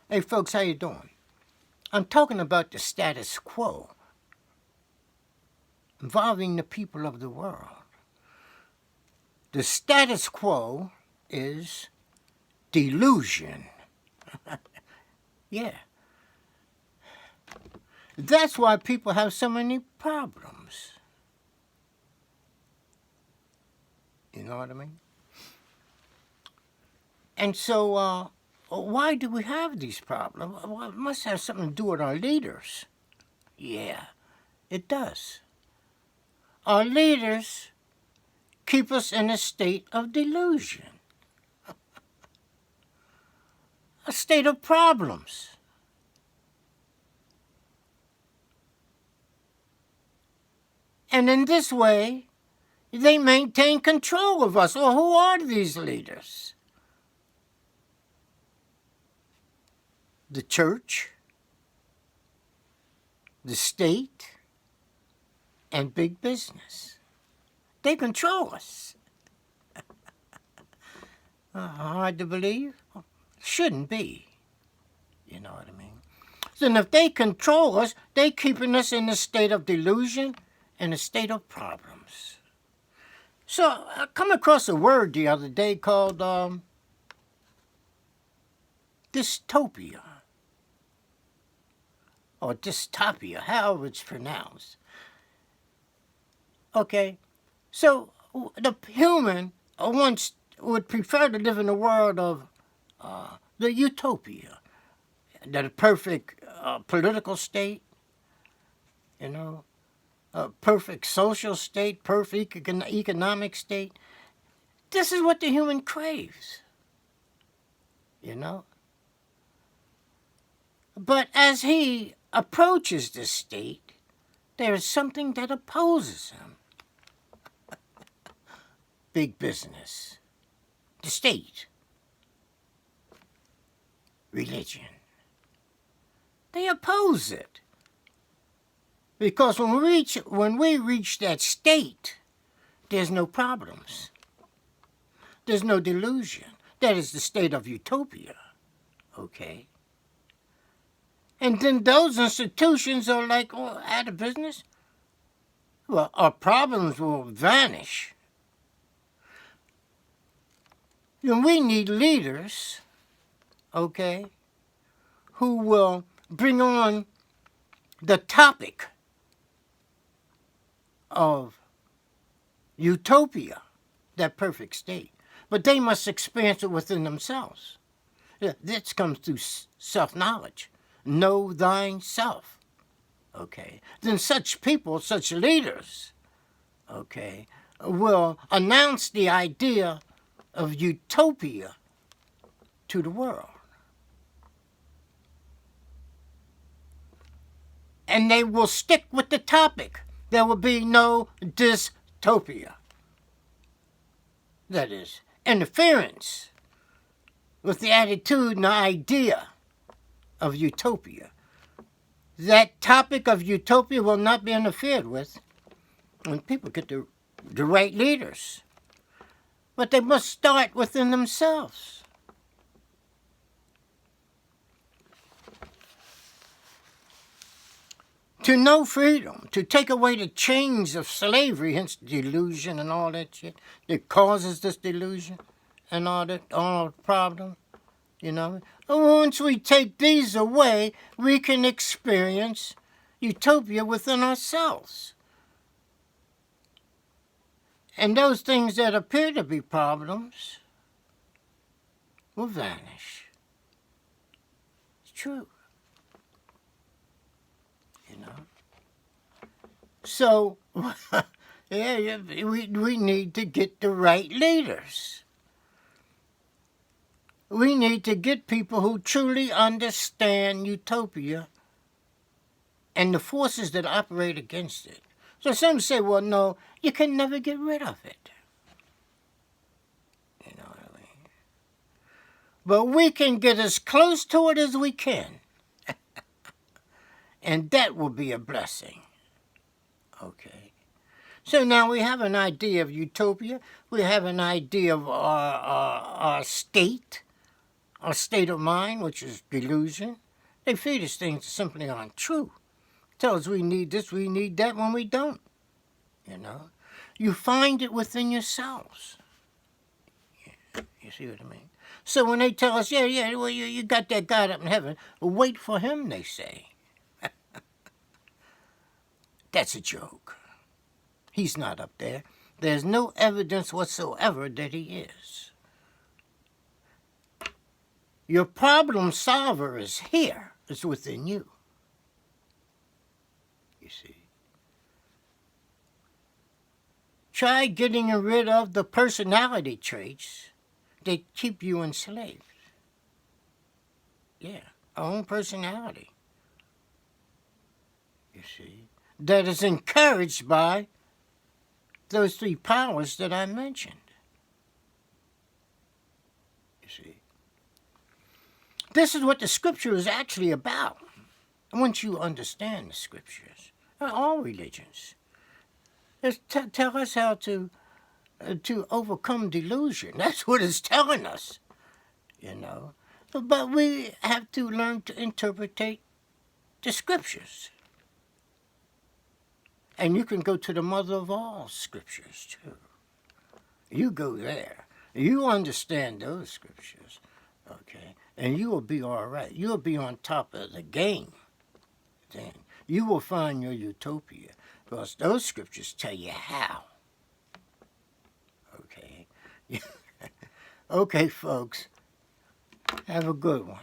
Hey folks, how you doing? I'm talking about the status quo involving the people of the world. The status quo is delusion. Yeah. That's why people have so many problems. You know what I mean? And so, why do we have these problems? Well, it must have something to do with our leaders. Yeah, it does. Our leaders keep us in a state of delusion, a state of problems. And in this way, they maintain control of us. Well, who are these leaders? The church, the state, and big business. They control us. Hard to believe? Shouldn't be. You know what I mean? So if they control us, they keeping us in a state of delusion and a state of problems. So I come across a word the other day called dystopia. Or dystopia, however it's pronounced. Okay, so the human once would prefer to live in a world of the utopia, the perfect political state, you know, a perfect social state, perfect economic state. This is what the human craves, you know. But as he approaches this state, there is something that opposes him. Big business, the state, religion. They oppose it. Because when we reach that state, there's no problems. There's no delusion. That is the state of utopia. Okay? And then those institutions are like, oh, out of business? Well, our problems will vanish. And we need leaders, okay, who will bring on the topic of utopia, that perfect state. But they must experience it within themselves. This comes through self-knowledge. Know thyself. Okay. Then such people, such leaders, okay, will announce the idea of utopia to the world. And they will stick with the topic. There will be no dystopia. That is, interference with the attitude and the idea of utopia. That topic of utopia will not be interfered with when people get the right leaders. But they must start within themselves. To know freedom, to take away the chains of slavery, hence delusion and all that shit that causes this delusion and all the problem, you know. And once we take these away, we can experience utopia within ourselves. And those things that appear to be problems will vanish. It's true. You know. So, yeah, we need to get the right leaders. We need to get people who truly understand utopia and the forces that operate against it. So some say, well, no, you can never get rid of it. You know what I mean? But we can get as close to it as we can. And that will be a blessing. Okay. So now we have an idea of utopia. We have an idea of our state. Our state of mind, which is delusion. They feed us things that simply aren't true. Tell us we need this, we need that when we don't. You know, you find it within yourselves. You see what I mean? So when they tell us, yeah, well, you got that God up in heaven, well, wait for him, they say. That's a joke. He's not up there. There's no evidence whatsoever that he is. Your problem solver is here. It's within you. You see. Try getting rid of the personality traits that keep you enslaved. Yeah, our own personality. You see. That is encouraged by those three powers that I mentioned. You see. This is what the scripture is actually about. Once you understand the scriptures, all religions, tell us how to overcome delusion. That's what it's telling us, you know. But we have to learn to interpret the scriptures. And you can go to the mother of all scriptures, too. You go there. You understand those scriptures, okay? And you will be all right. You'll be on top of the game. Then you will find your utopia, because those scriptures tell you how. Okay? Okay, folks. Have a good one.